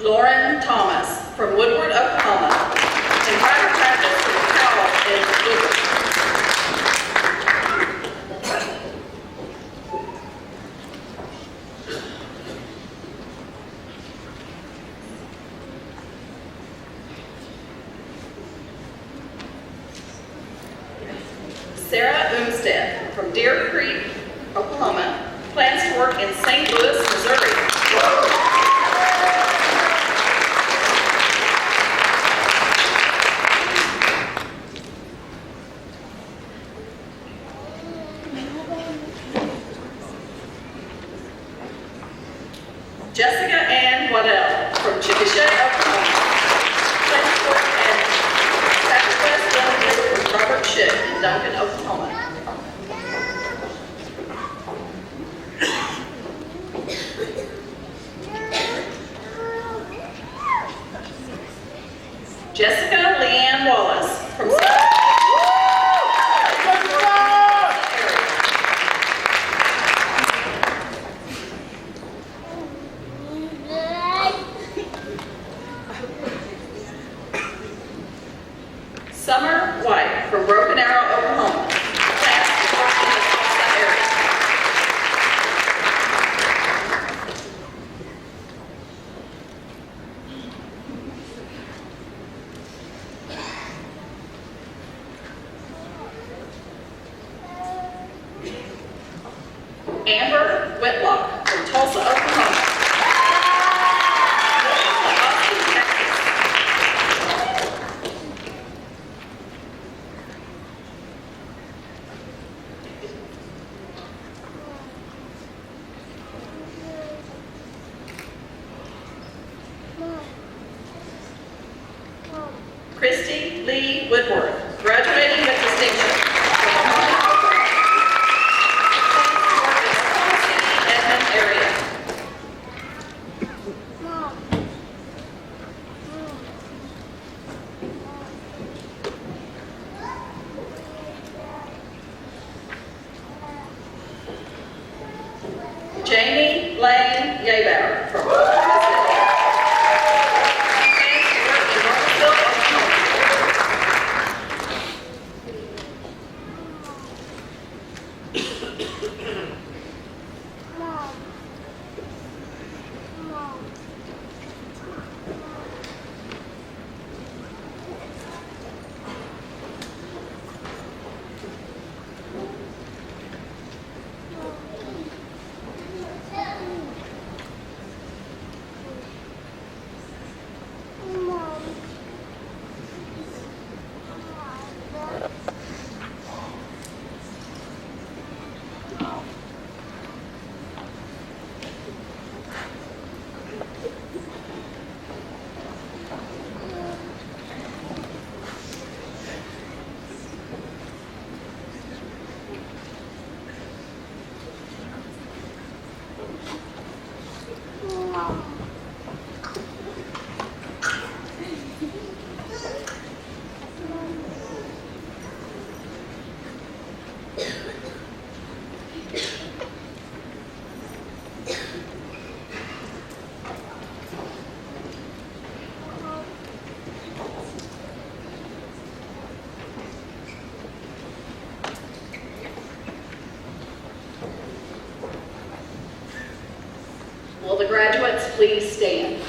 Lauren Thomas from Woodward, Oklahoma. In private practice for Powell in Woodward. Deer Creek, Oklahoma, plans to work in St. Louis, Missouri. Jessica Ann Waddell from Chickasha, Oklahoma, plans to work at Southwest Limited with Robert Schick in Duncan, Oklahoma. Jessica Leanne Wallace from Summer White from Broken Arrow, Oklahoma, plans to work in the Tulsa area. Amber Whitlock from Tulsa, Oklahoma. Austin, Texas. Christy Lee Woodworth, graduating with distinction from Oklahoma. City, Edmond area. Jamie Lane Yabauer from Oklahoma City. Plans to work in Northville, Oklahoma. Will the graduates please stand?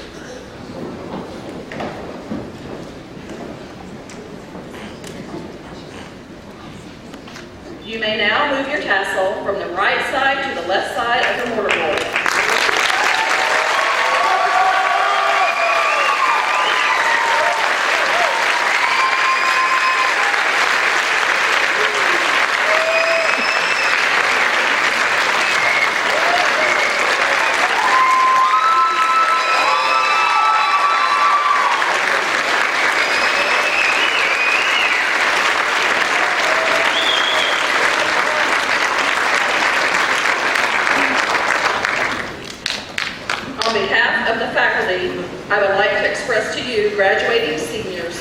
You may now move your tassel from the right side to the left side of the mortarboard. On behalf of the faculty, I would like to express to you, graduating seniors,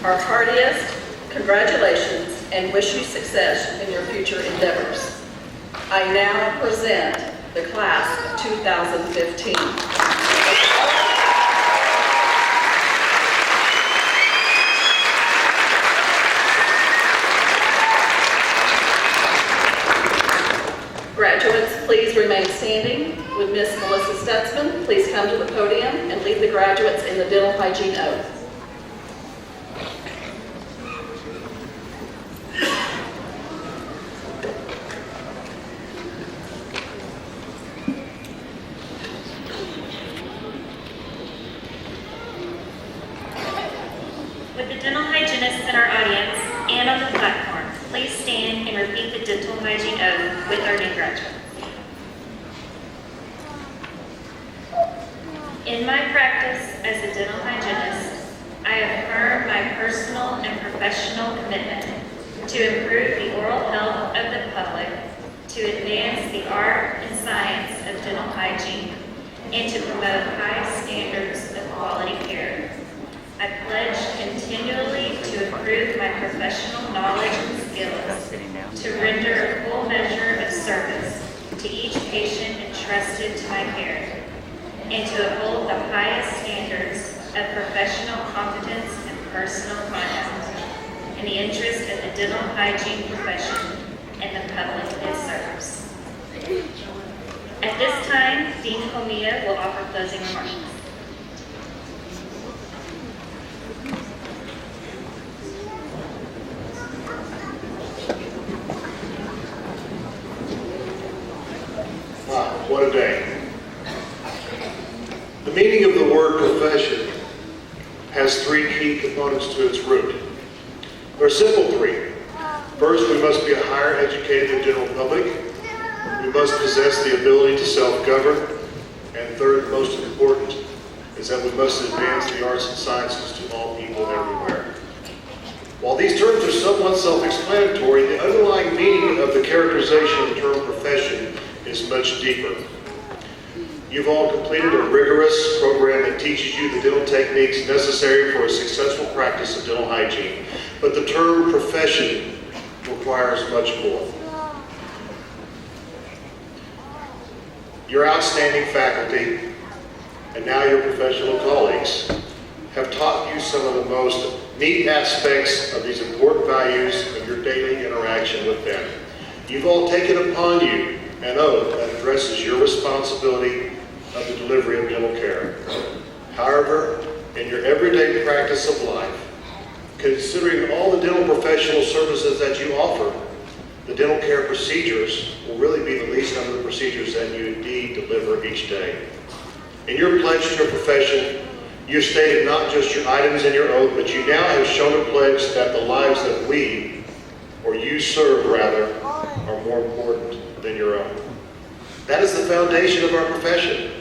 our heartiest congratulations and wish you success in your future endeavors. I now present the class of 2015. Graduates, please remain standing. Would Miss Melissa Stutzman please come to the podium and lead the graduates in the dental hygiene oath. in our audience and on the platform, please stand and repeat the dental hygiene oath with our new graduates. In my practice as a dental hygienist, I affirm my personal and professional commitment to improve the oral health of the public, to advance the art and science of dental hygiene, and to promote high standards of quality care. I pledge continually to improve my professional knowledge and skills, to render a full measure of service to each patient entrusted to my care, and to uphold the highest standards of professional competence and personal conduct in the interest of the dental hygiene profession and the public it serves. At this time, Dean Comia will offer closing remarks. Wow, what a day. The meaning of the word profession has three key components to its root. There are simple three. First, we must be a higher educated general public. We must possess the ability to self-govern. And third, most important, is that we must advance the arts and sciences to all people everywhere. While these terms are somewhat self-explanatory, the underlying meaning of the characterization of the term profession is much deeper. You've all completed a rigorous program that teaches you the dental techniques necessary for a successful practice of dental hygiene. But the term profession requires much more. Your outstanding faculty, and now your professional colleagues, have taught you some of the most neat aspects of these important values of your daily interaction with them. You've all taken upon you an oath that addresses your responsibility of the delivery of dental care. However, in your everyday practice of life, considering all the dental professional services that you offer, the dental care procedures will really be the least number of procedures that you indeed deliver each day. In your pledge to your profession, you stated not just your items in your oath, but you now have shown a pledge that the lives that we, or you serve rather, are more important than your own. That is the foundation of our profession.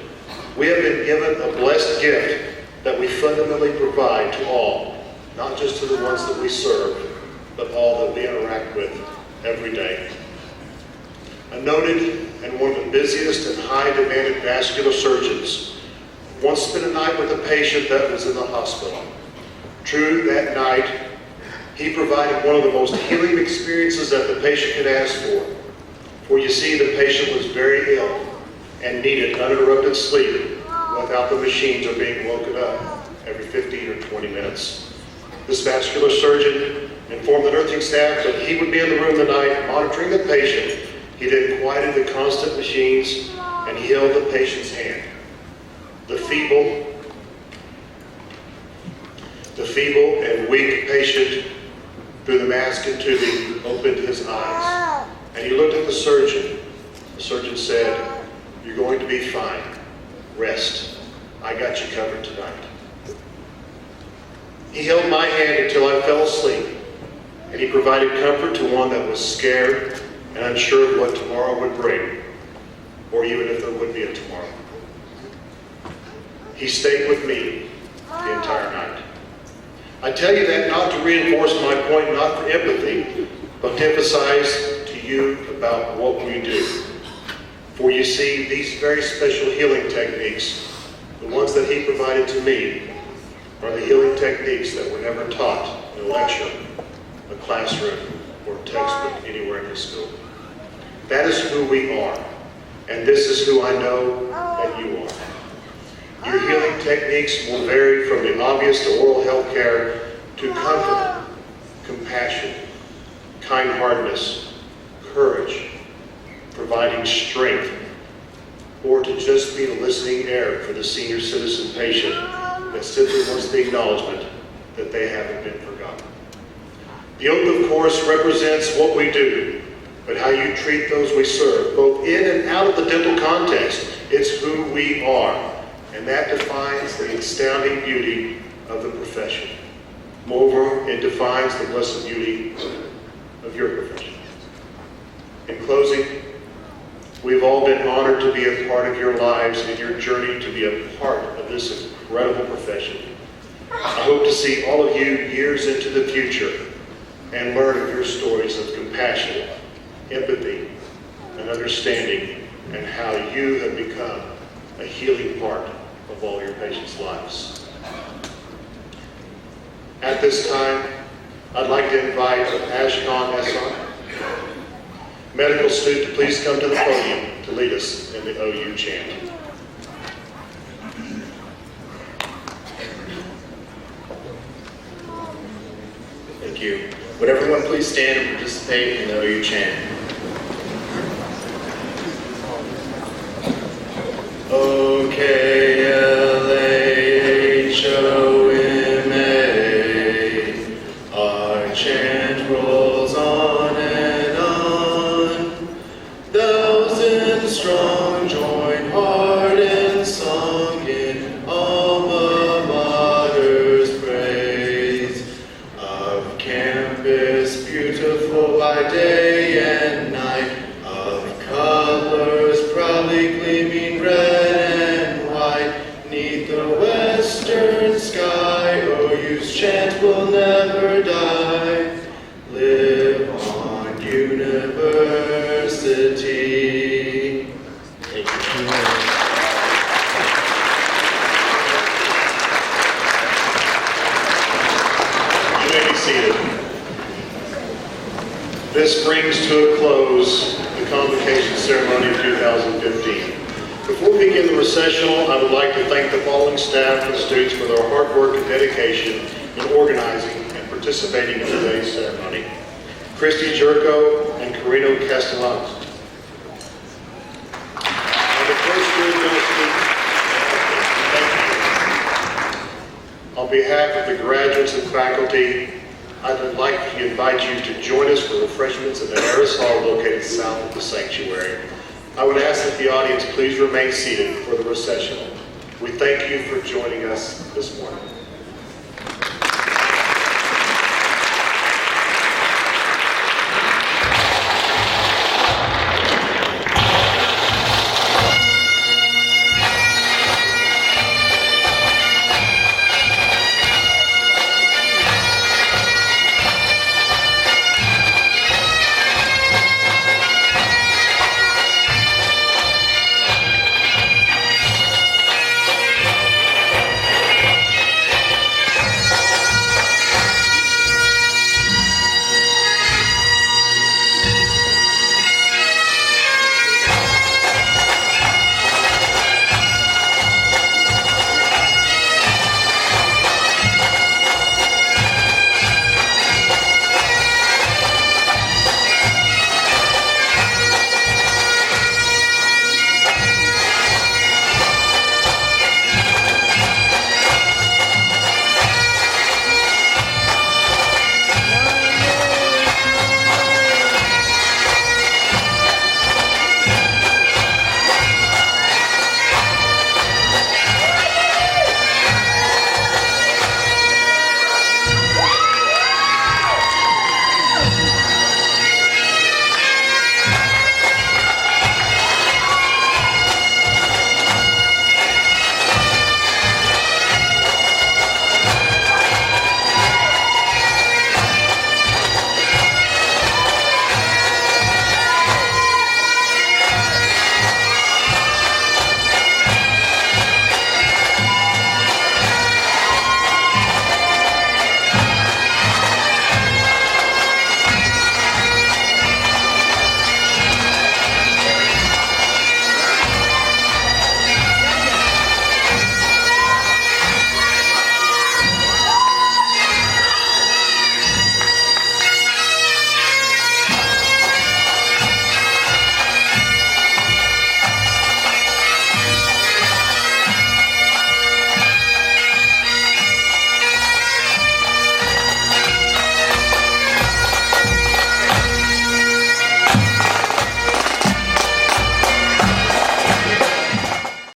We have been given a blessed gift that we fundamentally provide to all, not just to the ones that we serve, but all that we interact with every day. A noted and one of the busiest and high-demanded vascular surgeons once spent a night with a patient that was in the hospital. True, that night, he provided one of the most healing experiences that the patient could ask for. For you see, the patient was very ill and needed uninterrupted sleep without the machines or being woken up every 15 or 20 minutes. This vascular surgeon informed the nursing staff that he would be in the room the night monitoring the patient. He then quieted the constant machines and he held the patient's hand. The feeble and weak patient, through the mask and tubing, opened his eyes. And he looked at the surgeon. The surgeon said, "You're going to be fine. Rest. I got you covered tonight." He held my hand until I fell asleep, and he provided comfort to one that was scared and unsure of what tomorrow would bring, or even if there would be a tomorrow. He stayed with me the entire night. I tell you that not to reinforce my point, not for empathy, but to emphasize to you about what we do. For you see, these very special healing techniques, the ones that he provided to me, are the healing techniques that were never taught in a lecture, a classroom, or a textbook anywhere in the school. That is who we are, and this is who I know that you are. Your healing techniques will vary from the obvious to oral health care to comfort, compassion, kind-heartedness, courage, providing strength, or to just be the listening ear for the senior citizen patient that simply wants the acknowledgement that they haven't been forgotten. The oath, of course, represents what we do, but how you treat those we serve, both in and out of the dental context. It's who we are, and that defines the astounding beauty of the profession. Moreover, it defines the blessed beauty of your profession. In closing, we've all been honored to be a part of your lives and your journey to be a part of this incredible profession. I hope to see all of you years into the future and learn of your stories of compassion, empathy, and understanding, and how you have become a healing part of all your patients' lives. At this time, I'd like to invite Ashkan Esson, medical student, to please come to the podium to lead us in the OU chant. Thank you. Would everyone please stand and participate in the OU chant? O-K-L-A-H-O-M-A, our chant rolls on and on. Thousand strong join heart and song in alma mater's praise. Of campus beautiful by day and night, of colors proudly gleaming red and white, 'neath the western sky, OU's chant will never die. Live on, university. Thank you. You may be seated. This brings to a close the convocation ceremony of 2015. Before we begin the recessional, I would like to thank the following staff and students for their hard work and dedication in organizing and participating in today's ceremony. Christy Jerko and Carino Castellanos. And the first year ministry, thank you. On behalf of the graduates and faculty, I would like to invite you to join us for refreshments in the Harris Hall located south of the sanctuary. I would ask that the audience please remain seated for the recessional. We thank you for joining us this morning.